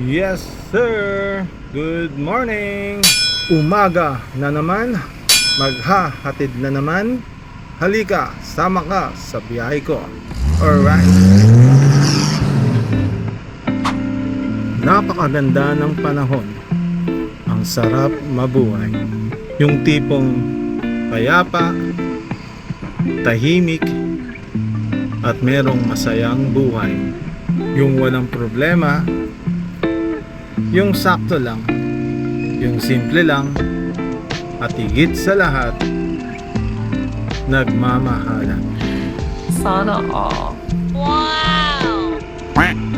Yes sir, good morning. Umaga na naman, maghahatid na naman. Halika, sama ka sa biyahe ko. Alright. Napakaganda ng panahon. Ang sarap mabuhay. Yung tipong payapa, tahimik, at merong masayang buhay. Yung walang problema, yung sakto lang, yung simple lang, at higit sa lahat, nagmamahalan. Sana all. Wow!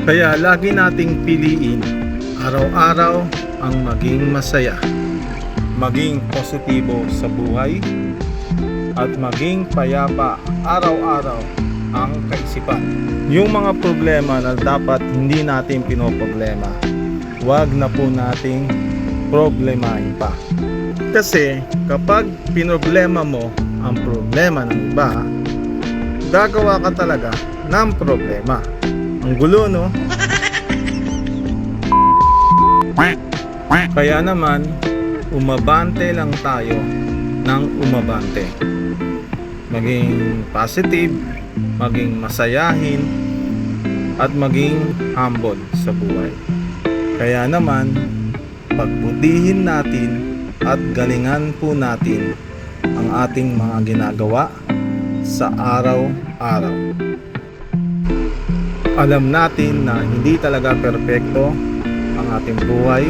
Kaya lagi nating piliin araw-araw ang maging masaya, maging positibo sa buhay, at maging payapa araw-araw ang kaisipan. Yung mga problema na dapat hindi natin pinoproblema, wag na po nating problemahin pa. Kasi kapag pinoblema mo ang problema ng iba, gagawa ka talaga ng problema. Ang gulo, no? Kaya naman, umabante lang tayo ng umabante. Maging positive, maging masayahin, at maging humble sa buhay. Kaya naman, pagbutihin natin at galingan po natin ang ating mga ginagawa sa araw-araw. Alam natin na hindi talaga perpekto ang ating buhay.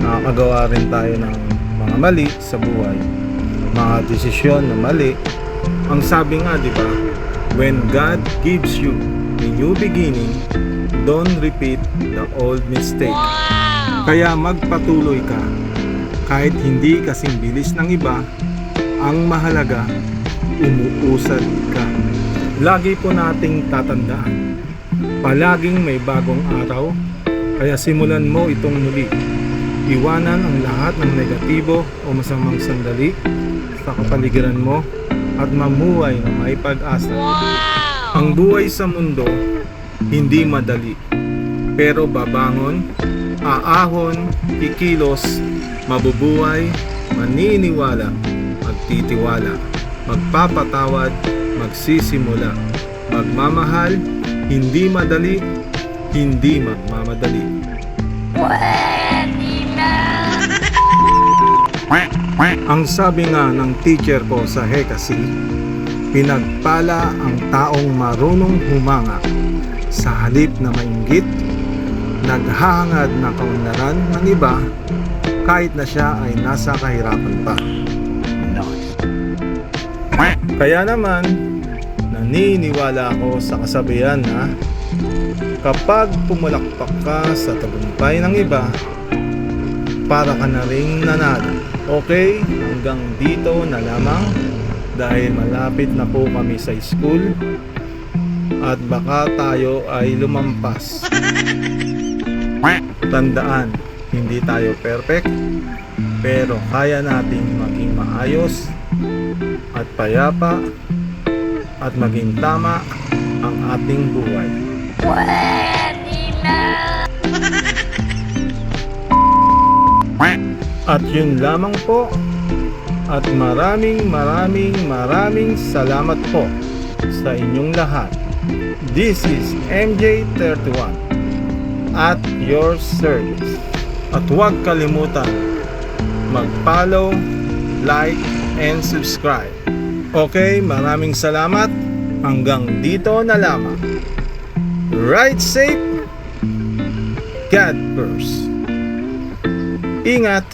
Nakakagawa rin tayo ng mga mali sa buhay, mga desisyon na mali. Ang sabi nga, di ba, when God gives you a new beginning, don't repeat the old mistake. Wow! Kaya magpatuloy ka kahit hindi kasing bilis ng iba. Ang mahalaga, umuusad ka. Lagi po nating tatandaan, palaging may bagong araw. Kaya simulan mo itong muli. Iwanan ang lahat ng negatibo o masamang sandali sa kapaligiran mo at mamuhay na may pag-asa. Wow! Ang buhay sa mundo hindi madali, pero babangon, aahon, kikilos, mabubuhay, maniniwala, magtitiwala, magpapatawad, magsisimula, magmamahal, hindi madali, hindi magmamadali. Pwede na! Ang sabi nga ng teacher ko sa Hekasi, pinagpala ang taong marunong humanga sa halip na mainggit, naghahangad na kaunlaran ng iba kahit na siya ay nasa kahirapan pa. Kaya naman, naniniwala ako sa kasabihan na kapag pumulakpak ka sa tagumpay ng iba, para ka na ring nanalo. Okay, hanggang dito na lamang dahil malapit na po kami sa school at baka tayo ay lumampas. Tandaan, hindi tayo perfect, pero kaya nating maging maayos at payapa at maging tama ang ating buhay. Pwede na! At yun lamang po. At maraming salamat po sa inyong lahat. This is MJ31 at your service. At huwag kalimutan mag-follow, like, and subscribe. Okay, maraming salamat. Hanggang dito na lamang. Ride safe. God first. Ingat.